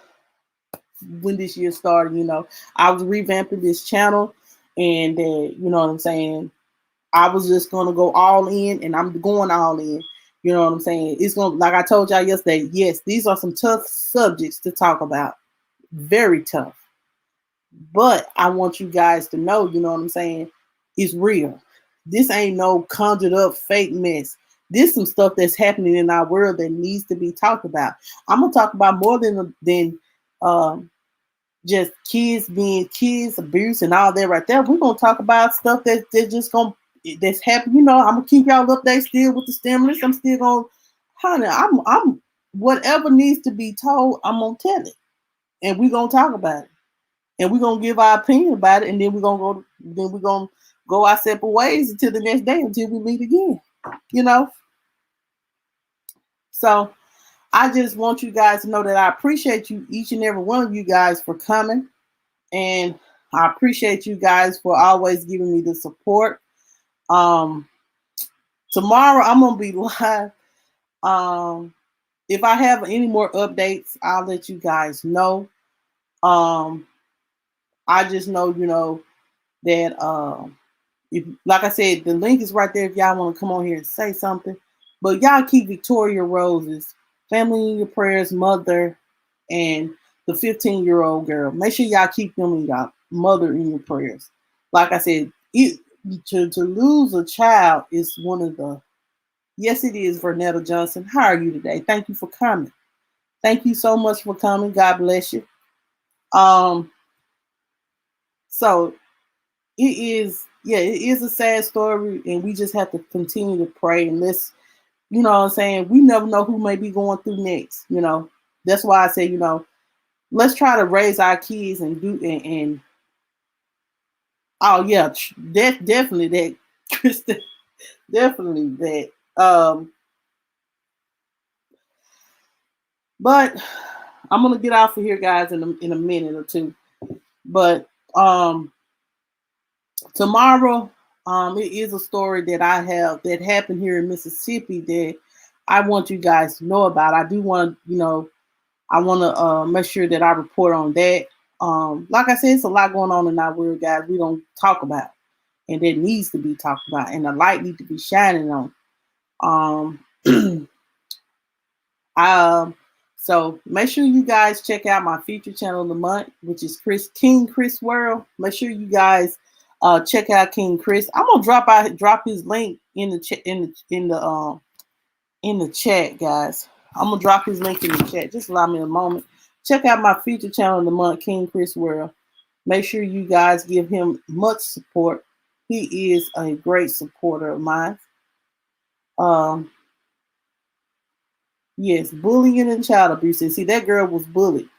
when this year started, I was revamping this channel, and you know what I'm saying? I was just gonna go all in, and I'm going all in. You know what I'm saying? It's gonna, like I told y'all yesterday, yes, these are some tough subjects to talk about. Very tough. But I want you guys to know, you know what I'm saying? It's real. This ain't no conjured up fake mess. This some stuff that's happening in our world that needs to be talked about. I'm gonna talk about more than just kids being kids, abuse, and all that right there. We're gonna talk about stuff that's happening. I'm gonna keep y'all updated still with the stimulus. I'm still gonna, honey, I'm whatever needs to be told, I'm gonna tell it, and we're gonna talk about it, and we're gonna give our opinion about it, and then we're gonna go our separate ways until the next day, until we meet again. So I just want you guys to know that I appreciate you, each and every one of you guys, for coming. And I appreciate you guys for always giving me the support. Tomorrow I'm gonna be live. If I have any more updates, I'll let you guys know. I just know, that if, like I said, the link is right there if y'all want to come on here and say something. But y'all keep Victoria Rose's family in your prayers, mother, and the 15-year-old girl. Make sure y'all keep them in y'all mother in your prayers. Like I said, to lose a child is one of the, yes, it is, Vernetta Johnson. How are you today? Thank you for coming. Thank you so much for coming. God bless you. So it is a sad story, and we just have to continue to pray, and let's, you know what I'm saying, we never know who may be going through next. That's why I say, let's try to raise our kids and do, and oh yeah, definitely that, Kristen, definitely that. But I'm gonna get off of here, guys, in a minute or two. But tomorrow, it is a story that I have that happened here in Mississippi that I want you guys to know about. I do want, I want to make sure that I report on that. Like I said, it's a lot going on in our world, guys. We don't talk about, and that needs to be talked about, and the light needs to be shining on. So make sure you guys check out my feature channel of the month, which is King Chris World. Make sure you guys check out King Chris. I'm gonna drop his link in the chat, guys. I'm gonna drop his link in the chat. Just allow me a moment. Check out my feature channel of the month, King Chris World. Make sure you guys give him much support. He is a great supporter of mine. Yes, bullying and child abuse. And see, that girl was bullied.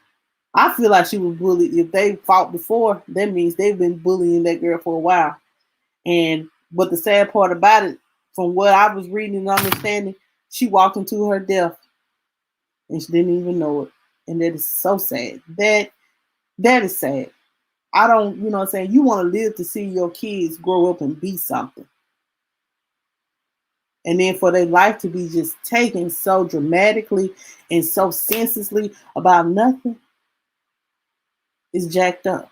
I feel like she was bullied. If they fought before, that means they've been bullying that girl for a while. But the sad part about it, from what I was reading and understanding, she walked into her death and she didn't even know it. And that is so sad. That is sad. I don't, you know what I'm saying? You want to live to see your kids grow up and be something. And then for their life to be just taken so dramatically and so senselessly about nothing is jacked up.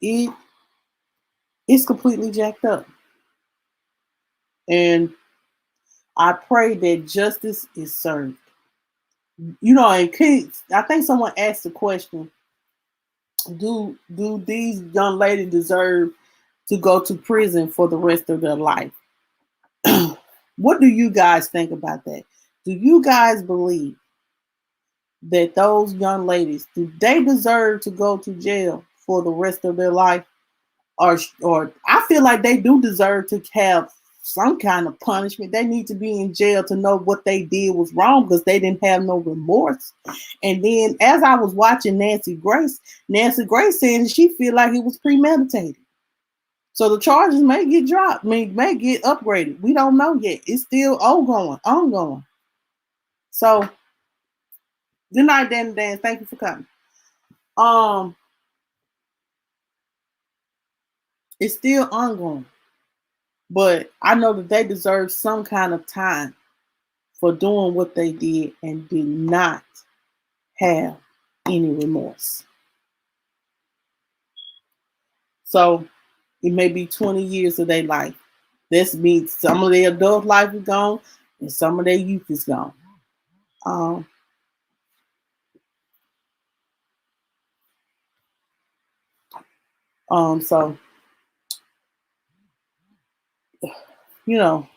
It's completely jacked up. And I pray that justice is served. And kids, I think someone asked the question, do these young ladies deserve to go to prison for the rest of their life? What do you guys think about that? Do you guys believe that those young ladies, do they deserve to go to jail for the rest of their life? Or I feel like they do deserve to have some kind of punishment. They need to be in jail to know what they did was wrong, because they didn't have no remorse. And then as I was watching Nancy Grace saying she feel like it was premeditated. So the charges may get dropped, may get upgraded. We don't know yet. It's still ongoing. So good night, Dan. Thank you for coming. It's still ongoing. But I know that they deserve some kind of time for doing what they did and did not have any remorse. So it may be 20 years of their life. This means some of their adult life is gone and some of their youth is gone. So you know,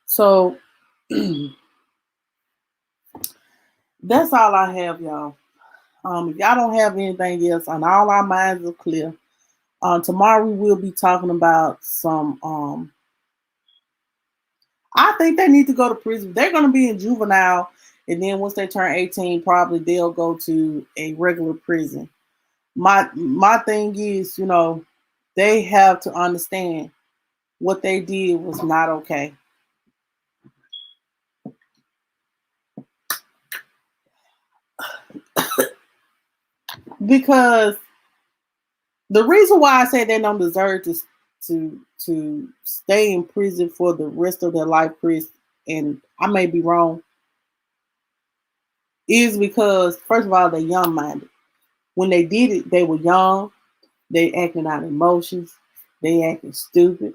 so that's all I have, y'all. If y'all don't have anything else, and all our minds are clear, tomorrow we will be talking about some. I think they need to go to prison. They're going to be in juvenile, and then once they turn 18, probably they'll go to a regular prison. My thing is, they have to understand what they did was not okay. Because the reason why I say they don't deserve to stay in prison for the rest of their life, Chris, and I may be wrong, is because first of all, they're young-minded. When they did it, they were young. They acting out emotions. They acting stupid.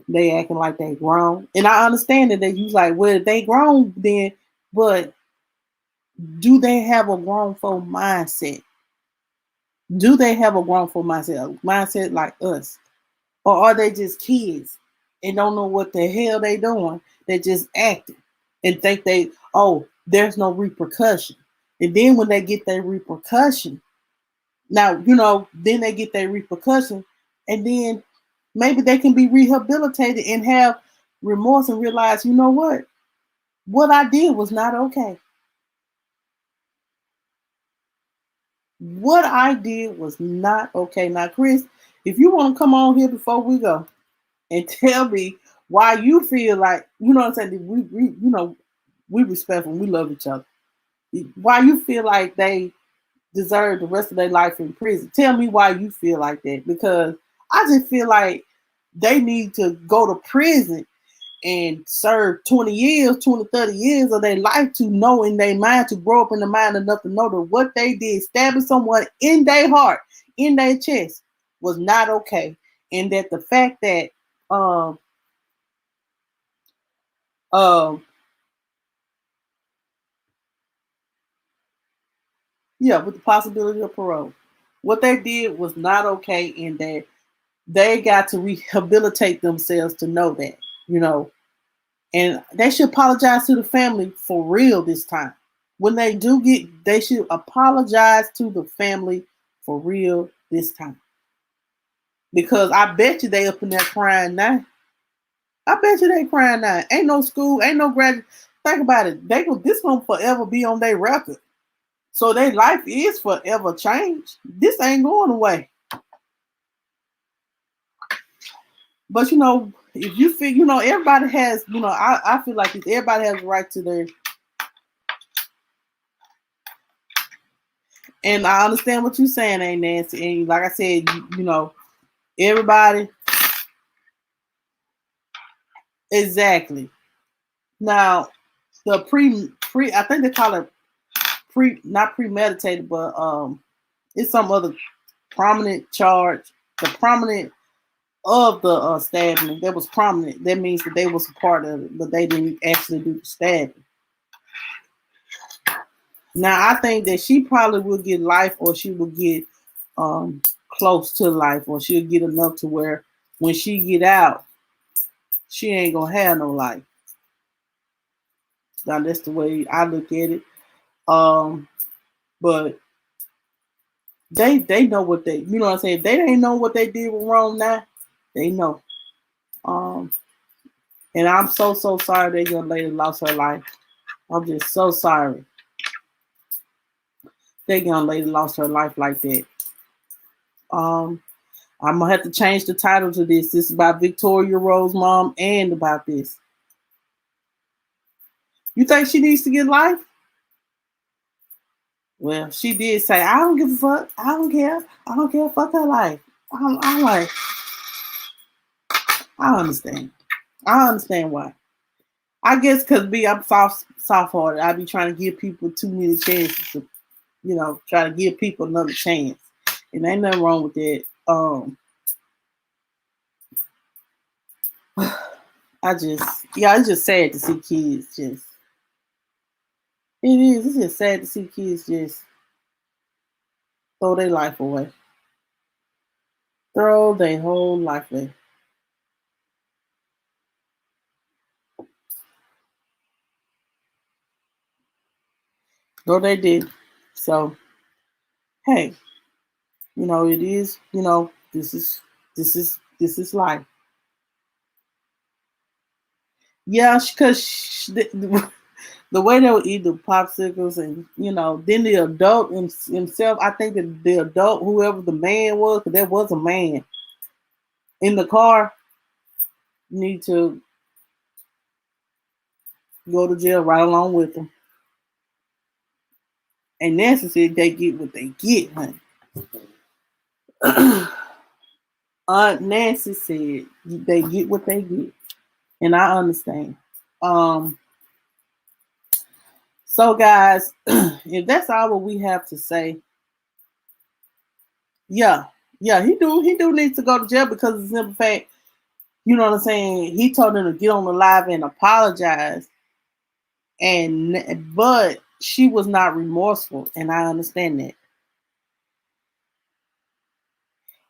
They acting like they grown. And I understand that you like, well, if they grown then, but do they have a grown folk mindset? Do they have a grown folk mindset? A mindset like us? Or are they just kids and don't know what the hell they doing? They just acting and think there's no repercussion. And then when they get their repercussion, now, then they get their repercussion, and then maybe they can be rehabilitated and have remorse and realize, you know what I did was not okay. What I did was not okay. Now, Chris, if you want to come on here before we go and tell me why you feel like, you know what I'm saying, we respect and we love each other. Why you feel like they deserve the rest of their life in prison. Tell me why you feel like that. Because I just feel like they need to go to prison and serve 20 years, 20, 30 years of their life to know in their mind, to grow up in the mind enough to know that what they did, stabbing someone in their heart, in their chest, was not okay. And that the fact that with the possibility of parole, what they did was not okay, and that they got to rehabilitate themselves to know that, and they should apologize to the family for real this time. When they they should apologize to the family for real this time. Because I bet you they up in there crying now. I bet you they crying now. Ain't no school, ain't no graduate. Think about it. This gonna forever be on their record. So their life is forever changed. This ain't going away. But if you feel, everybody has, I feel like everybody has a right to their. And I understand what you're saying, ain't Nancy? And like I said, everybody. Exactly. Now, the I think they call it not premeditated, but it's some other prominent charge. The prominent of the stabbing that was prominent. That means that they was a part of it, but they didn't actually do the stabbing. Now, I think that she probably will get life, or she will get close to life, or she'll get enough to where when she get out, she ain't gonna have no life. Now, that's the way I look at it. But they know what they, what I'm saying? They ain't know what they did wrong now. They know. And I'm so sorry that young lady lost her life. I'm just so sorry. That young lady lost her life like that. I'm gonna have to change the title to this. This is about Victoria Rose's mom and about this. You think she needs to get life? Well, she did say, I don't give a fuck. I don't care. I don't care. Fuck her life. I'm like, I understand. I understand why. I guess because I'm soft-hearted. I be trying to give people too many chances to, try to give people another chance. And ain't nothing wrong with that. It's just sad to see kids just. It is. It's just sad to see kids just throw their life away. Throw their whole life away. No, they did. So, hey, it is. This is life. Yeah, because the way they would eat the popsicles, and then the adult himself. I think that the adult, whoever the man was, because there was a man in the car, need to go to jail right along with them. And Nancy said they get what they get, honey. Aunt Nancy said they get what they get, and I understand. So guys, if that's all what we have to say, yeah, he do need to go to jail because of the simple fact, you know what I'm saying. He told them to get on the live and apologize, but she was not remorseful, and I understand that.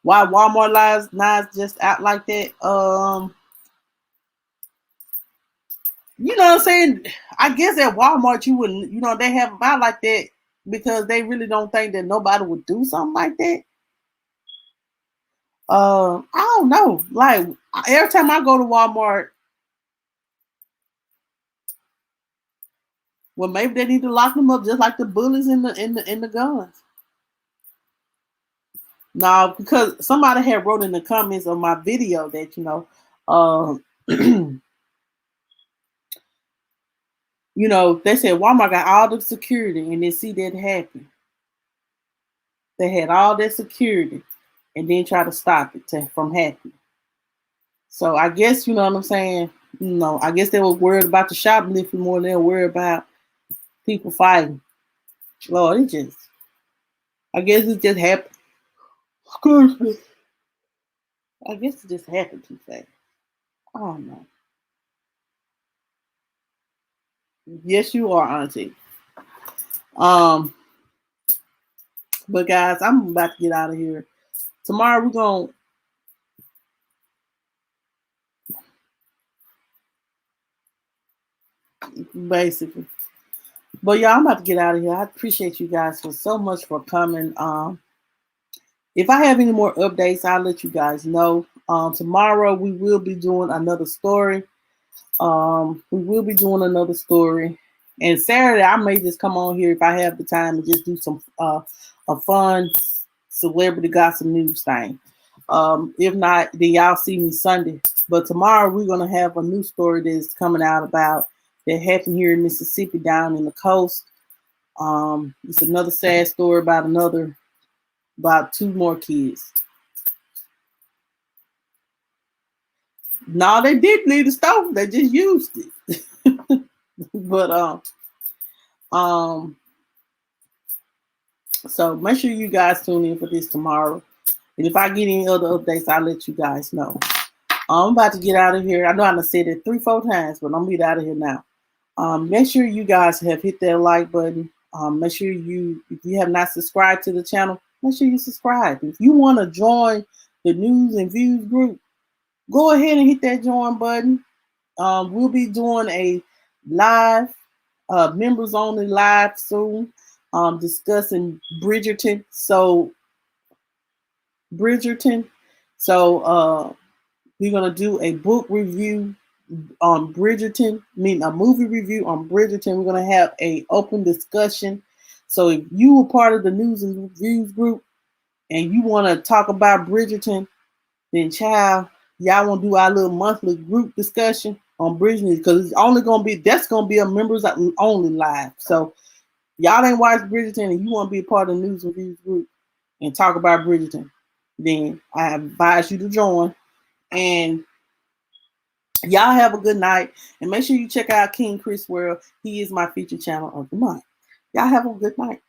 Why Walmart lives not just out like that? You know what I'm saying? I guess at Walmart you wouldn't, they have them out like that because they really don't think that nobody would do something like that. I don't know. Like every time I go to Walmart, well, maybe they need to lock them up just like the bullies in the guns. No, because somebody had wrote in the comments of my video that they said Walmart got all the security and then see that happen. They had all that security and then try to stop it from happening. So I guess, you know what I'm saying? I guess they were worried about the shoplifting more than they were worried about people fighting. Lord, I guess it just happened. Excuse me. I guess it just happened too fast. I don't know. Yes, you are, Auntie. But guys, I'm about to get out of here. Tomorrow we're gonna basically. But yeah, I'm about to get out of here. I appreciate you guys so much for coming. If I have any more updates, I'll let you guys know. Tomorrow we will be doing another story. And Saturday I may just come on here if I have the time and just do some a fun celebrity gossip news thing. If not, then y'all see me Sunday. But tomorrow we're gonna have a new story that's coming out about that happened here in Mississippi down in the coast. It's another sad story about two more kids. No, they didn't need a stove. They just used it. But so make sure you guys tune in for this tomorrow. And if I get any other updates, I'll let you guys know. I'm about to get out of here. I know I done said it 3-4 times, but I'm gonna get out of here now. Make sure you guys have hit that like button. Make sure if you have not subscribed to the channel, make sure you subscribe. If you want to join the news and views group, go ahead and hit that join button. We'll be doing a live, members only live soon, discussing Bridgerton. So we're gonna do a book review on Bridgerton, a movie review on Bridgerton. We're gonna have a open discussion. So if you were part of the news and reviews group and you want to talk about Bridgerton, then child, y'all want to do our little monthly group discussion on Bridgerton, because it's only going to be, that's going to be a members only live. So y'all ain't watched Bridgerton and you want to be a part of the news and reviews group and talk about Bridgerton, then I advise you to join. And y'all have a good night. And make sure you check out King Chris World. He is my feature channel of the month. Y'all have a good night.